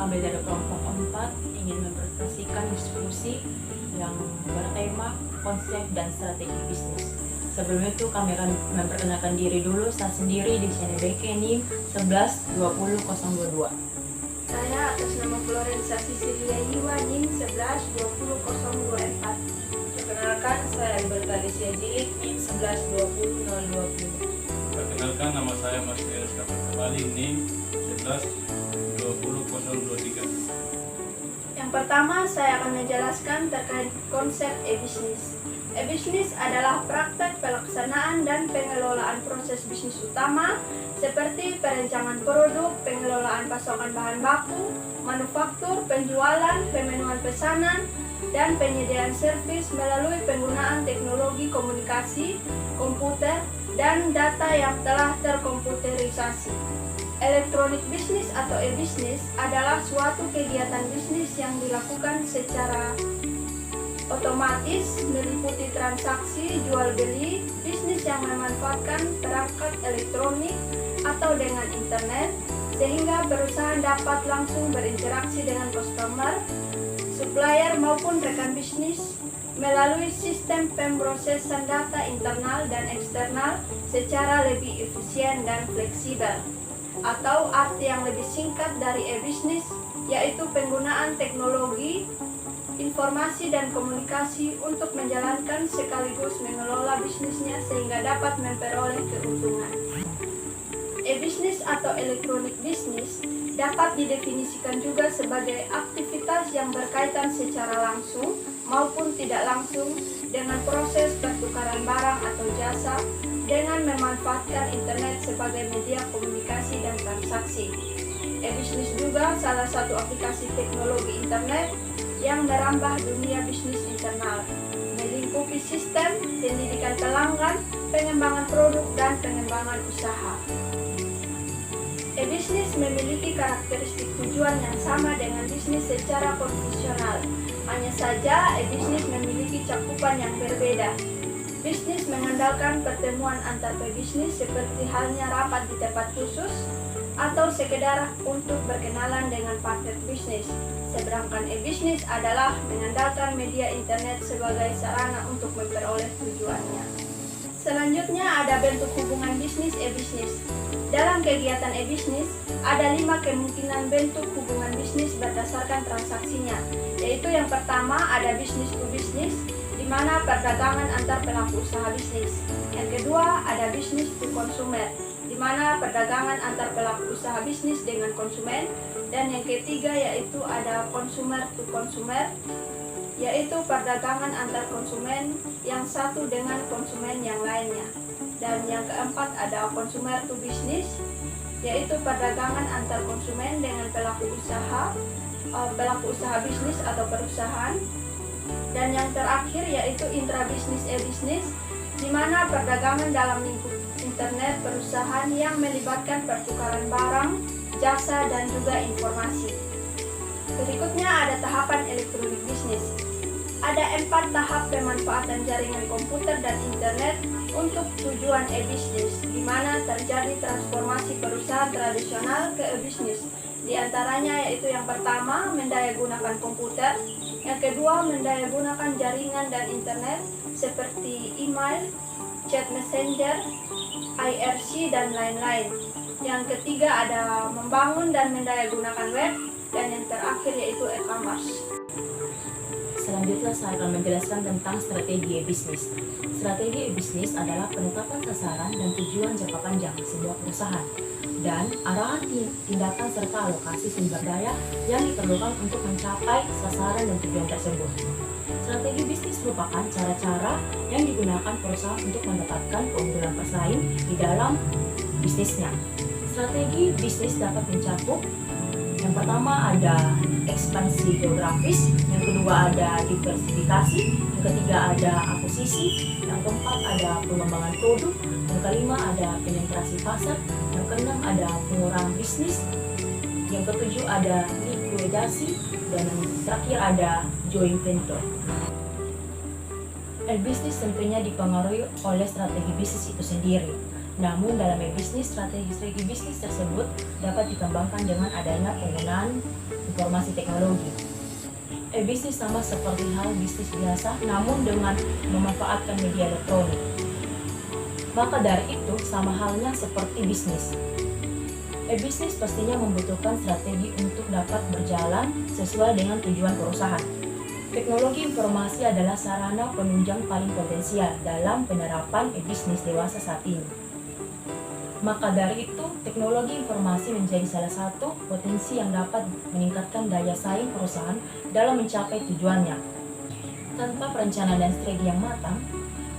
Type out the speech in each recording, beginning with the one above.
kami dari kelompok 4 ingin mempresentasikan diskusi yang bertema konsep dan strategi bisnis. Sebelum itu kami akan memperkenalkan diri dulu. Saya sendiri di CNBK NIM 11-20-022. Saya atas nama Florensa Sisilia Iwa NIM 11-20-024. Perkenalkan, saya Alberta Desia Jilik NIM 11-20-020. Perkenalkan, nama saya Martinus Dapat Kembali NIM 11-20-023. Yang pertama, saya akan menjelaskan terkait konsep e-bisnis. E-bisnis adalah praktek pelaksanaan dan pengelolaan proses bisnis utama seperti perencanaan produk, pengelolaan pasokan bahan baku, manufaktur, penjualan, pemenuhan pesanan, dan penyediaan servis melalui penggunaan teknologi komunikasi, komputer, dan data yang telah terkomputerisasi. Elektronik bisnis atau e-bisnis adalah suatu kegiatan bisnis yang dilakukan secara otomatis meliputi transaksi jual beli, bisnis yang memanfaatkan perangkat elektronik atau dengan internet, sehingga perusahaan dapat langsung berinteraksi dengan customer, supplier maupun rekan bisnis melalui sistem pemrosesan data internal dan eksternal secara lebih efisien dan fleksibel. Atau arti yang lebih singkat dari e-bisnis yaitu penggunaan teknologi, informasi dan komunikasi untuk menjalankan sekaligus mengelola bisnisnya sehingga dapat memperoleh keuntungan. E-bisnis atau elektronik bisnis dapat didefinisikan juga sebagai aktivitas yang berkaitan secara langsung maupun tidak langsung dengan proses pertukaran barang atau jasa dengan memanfaatkan internet sebagai media komunikasi dan transaksi. E-bisnis juga salah satu aplikasi teknologi internet yang merambah dunia bisnis internal, melingkupi sistem, pendidikan pelanggan, pengembangan produk, dan pengembangan usaha. E-bisnis memiliki karakteristik tujuan yang sama dengan bisnis secara konvensional. Hanya saja, e-bisnis memiliki cakupan yang berbeda. Bisnis mengandalkan pertemuan antar pebisnis seperti halnya rapat di tempat khusus atau sekedar untuk berkenalan dengan partner bisnis. Sedangkan e-bisnis adalah mengandalkan media internet sebagai sarana untuk memperoleh tujuannya. Selanjutnya ada bentuk hubungan bisnis e-bisnis. Dalam kegiatan e-bisnis, ada 5 kemungkinan bentuk hubungan bisnis berdasarkan transaksinya, yaitu yang pertama ada bisnis to bisnis, di mana perdagangan antar pelaku usaha bisnis. Yang kedua ada bisnis to consumer, di mana perdagangan antar pelaku usaha bisnis dengan konsumen. Dan yang ketiga yaitu ada consumer to consumer, yaitu perdagangan antar konsumen yang satu dengan konsumen yang lainnya. Dan yang keempat ada consumer to business, yaitu perdagangan antar konsumen dengan pelaku usaha bisnis atau perusahaan. Dan yang terakhir yaitu intra-bisnis e-bisnis, di mana perdagangan dalam lingkup internet perusahaan yang melibatkan pertukaran barang, jasa, dan juga informasi. Berikutnya ada tahapan elektronik bisnis. Ada 4 tahap pemanfaatan jaringan komputer dan internet untuk tujuan e-bisnis, di mana terjadi transformasi perusahaan tradisional ke e-bisnis. Di antaranya yaitu yang pertama mendayagunakan komputer, yang kedua mendayagunakan jaringan dan internet seperti email, chat messenger, IRC, dan lain-lain. Yang ketiga ada membangun dan mendayagunakan web, dan yang terakhir yaitu e-commerce. Selanjutnya saya akan menjelaskan tentang strategi e-bisnis. Strategi e-bisnis adalah penetapan sasaran dan tujuan jangka panjang sebuah perusahaan dan arahan tindakan serta alokasi sumber daya yang diperlukan untuk mencapai sasaran dan tujuan tersebut. Strategi bisnis merupakan cara-cara yang digunakan perusahaan untuk mendapatkan keunggulan pesaing di dalam bisnisnya. Strategi bisnis dapat mencakup yang pertama ada ekspansi geografis, yang kedua ada diversifikasi, yang ketiga ada akuisisi, yang keempat ada pengembangan produk, yang kelima ada penetrasi pasar, yang keenam ada pengurangan bisnis, yang ketujuh ada likuidasi, dan yang terakhir ada joint venture. E-bisnis tentunya dipengaruhi oleh strategi bisnis itu sendiri. Namun dalam e-bisnis, strategi bisnis tersebut dapat dikembangkan dengan adanya penggunaan informasi teknologi. E-bisnis sama seperti hal bisnis biasa, namun dengan memanfaatkan media elektronik. Maka dari itu, sama halnya seperti bisnis. E-bisnis pastinya membutuhkan strategi untuk dapat berjalan sesuai dengan tujuan perusahaan. Teknologi informasi adalah sarana penunjang paling potensial dalam penerapan e-bisnis dewasa saat ini. Maka dari itu, teknologi informasi menjadi salah satu potensi yang dapat meningkatkan daya saing perusahaan dalam mencapai tujuannya. Tanpa perencanaan dan strategi yang matang,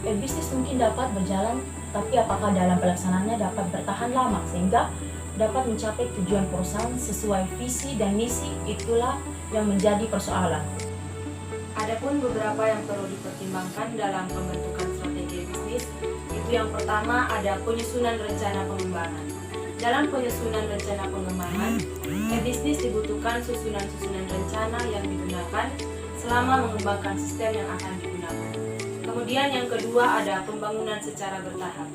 e-bisnis mungkin dapat berjalan, tapi apakah dalam pelaksanaannya dapat bertahan lama sehingga dapat mencapai tujuan perusahaan sesuai visi dan misi, itulah yang menjadi persoalan. Adapun beberapa yang perlu dipertimbangkan dalam pembentukan strategi bisnis, itu yang pertama ada penyusunan rencana pengembangan. Dalam penyusunan rencana pengembangan, bisnis dibutuhkan susunan-susunan rencana yang digunakan selama mengembangkan sistem yang akan digunakan. Kemudian yang kedua ada pembangunan secara bertahap.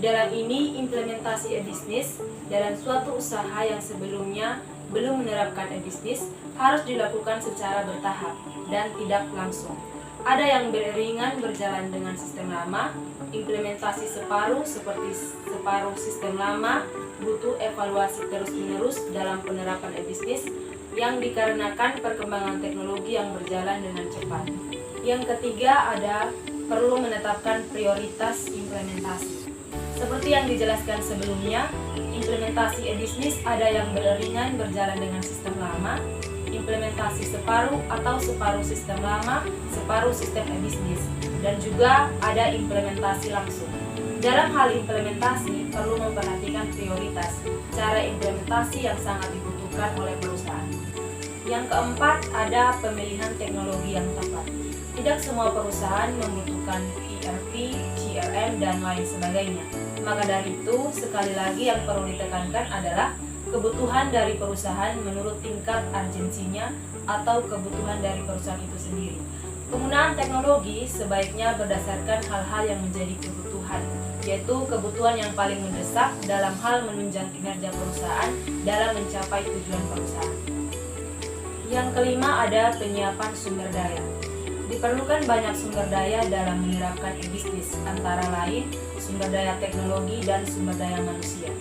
Dalam ini, implementasi e-bisnis dalam suatu usaha yang sebelumnya belum menerapkan e-bisnis harus dilakukan secara bertahap dan tidak langsung. Ada yang beriringan berjalan dengan sistem lama, implementasi separuh seperti separuh sistem lama butuh evaluasi terus-menerus dalam penerapan e-bisnis yang dikarenakan perkembangan teknologi yang berjalan dengan cepat. Yang ketiga ada perlu menetapkan prioritas implementasi. Seperti yang dijelaskan sebelumnya, implementasi e-bisnis ada yang beriringan berjalan dengan sistem lama, implementasi separuh atau separuh sistem lama, separuh sistem e-bisnis, dan juga ada implementasi langsung. Dalam hal implementasi, perlu memperhatikan prioritas, cara implementasi yang sangat dibutuhkan oleh perusahaan. Yang keempat, ada pemilihan teknologi yang tepat. Tidak semua perusahaan membutuhkan ERP, CRM, dan lain sebagainya. Maka dari itu, sekali lagi yang perlu ditekankan adalah kebutuhan dari perusahaan menurut tingkat urgensinya atau kebutuhan dari perusahaan itu sendiri. Penggunaan teknologi sebaiknya berdasarkan hal-hal yang menjadi kebutuhan, yaitu kebutuhan yang paling mendesak dalam hal menunjang kinerja perusahaan dalam mencapai tujuan perusahaan. Yang kelima ada penyiapan sumber daya. Diperlukan banyak sumber daya dalam menerapkan e-bisnis, antara lain sumber daya teknologi dan sumber daya manusia.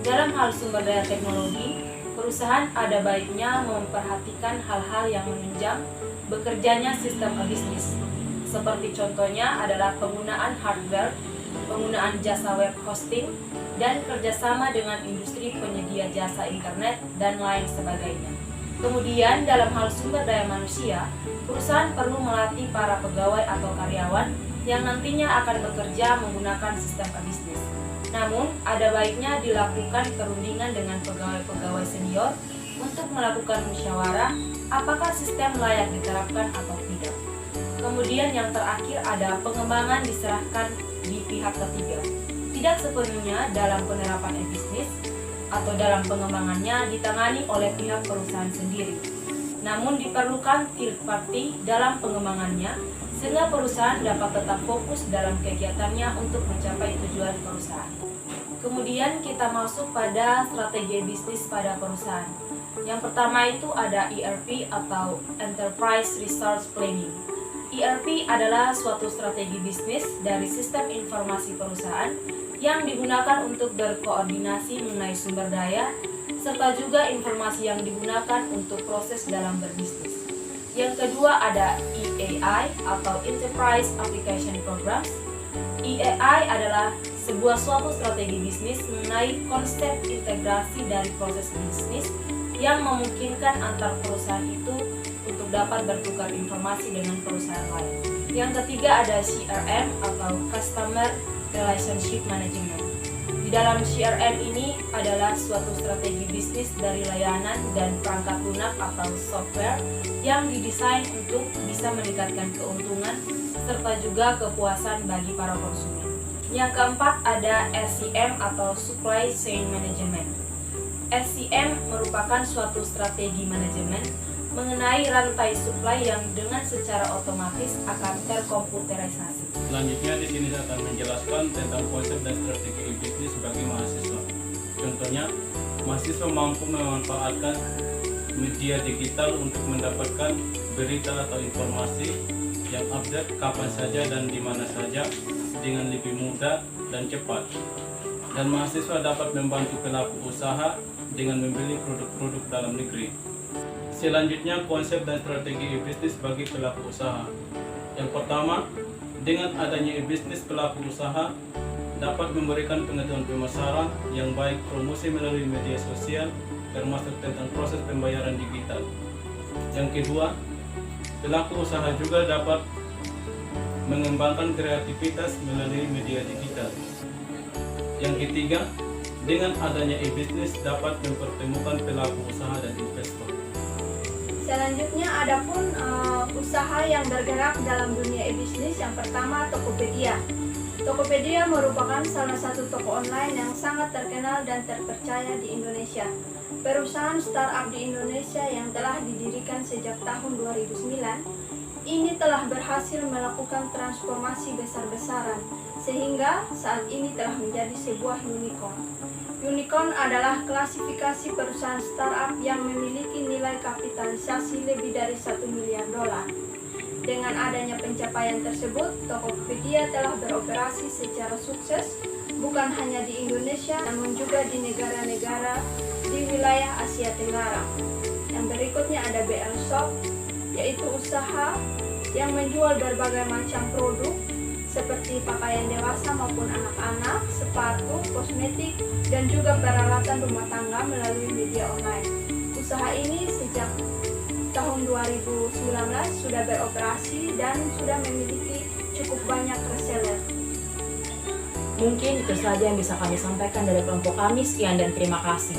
Dalam hal sumber daya teknologi, perusahaan ada baiknya memperhatikan hal-hal yang menunjang bekerjanya sistem e-bisnis. Seperti contohnya adalah penggunaan hardware, penggunaan jasa web hosting, dan kerjasama dengan industri penyedia jasa internet, dan lain sebagainya. Kemudian dalam hal sumber daya manusia, perusahaan perlu melatih para pegawai atau karyawan yang nantinya akan bekerja menggunakan sistem e-bisnis. Namun, ada baiknya dilakukan perundingan dengan pegawai-pegawai senior untuk melakukan musyawarah apakah sistem layak diterapkan atau tidak. Kemudian yang terakhir ada pengembangan diserahkan di pihak ketiga. Tidak sepenuhnya dalam penerapan e-bisnis atau dalam pengembangannya ditangani oleh pihak perusahaan sendiri. Namun diperlukan third party dalam pengembangannya sehingga perusahaan dapat tetap fokus dalam kegiatannya untuk mencapai tujuan perusahaan. Kemudian kita masuk pada strategi bisnis pada perusahaan. Yang pertama itu ada ERP atau Enterprise Resource Planning. ERP adalah suatu strategi bisnis dari sistem informasi perusahaan yang digunakan untuk berkoordinasi mengenai sumber daya, serta juga informasi yang digunakan untuk proses dalam berbisnis. Yang kedua ada EAI atau Enterprise Application Programs. EAI adalah suatu strategi bisnis mengenai konsep integrasi dari proses bisnis yang memungkinkan antar perusahaan itu untuk dapat bertukar informasi dengan perusahaan lain. Yang ketiga ada CRM atau Customer Relationship Management. Di dalam CRM ini adalah suatu strategi bisnis dari layanan dan perangkat lunak atau software yang didesain untuk bisa meningkatkan keuntungan serta juga kepuasan bagi para konsumen. Yang keempat ada SCM atau Supply Chain Management. SCM merupakan suatu strategi manajemen mengenai rantai supply yang dengan secara otomatis akan terkomputerisasi. Selanjutnya di sini saya akan menjelaskan tentang konsep dan strategi e-bisnis bagi mahasiswa. Contohnya, mahasiswa mampu memanfaatkan media digital untuk mendapatkan berita atau informasi yang update kapan saja dan di mana saja dengan lebih mudah dan cepat. Dan mahasiswa dapat membantu pelaku usaha dengan membeli produk-produk dalam negeri. Selanjutnya, konsep dan strategi e-bisnis bagi pelaku usaha. Yang pertama, dengan adanya e-bisnis, pelaku usaha dapat memberikan pengetahuan pemasaran yang baik, promosi melalui media sosial, termasuk tentang proses pembayaran digital. Yang kedua, pelaku usaha juga dapat mengembangkan kreativitas melalui media digital. Yang ketiga, dengan adanya e-bisnis dapat mempertemukan pelaku usaha dan investor. Selanjutnya ada pun usaha yang bergerak dalam dunia e-bisnis. Yang pertama, Tokopedia. Tokopedia merupakan salah satu toko online yang sangat terkenal dan terpercaya di Indonesia. Perusahaan startup di Indonesia yang telah didirikan sejak tahun 2009, ini telah berhasil melakukan transformasi besar-besaran, sehingga saat ini telah menjadi sebuah unicorn. Unicorn adalah klasifikasi perusahaan startup yang memiliki nilai kapitalisasi lebih dari $1 miliar. Dengan adanya pencapaian tersebut, Tokopedia telah beroperasi secara sukses bukan hanya di Indonesia, namun juga di negara-negara di wilayah Asia Tenggara. Yang berikutnya ada BL Shop, yaitu usaha yang menjual berbagai macam produk seperti pakaian dewasa maupun anak-anak, sepatu, kosmetik, dan juga peralatan rumah tangga melalui media online. Usaha ini sejak tahun 2019 sudah beroperasi dan sudah memiliki cukup banyak reseller. Mungkin itu saja yang bisa kami sampaikan dari kelompok kami. Sekian dan terima kasih.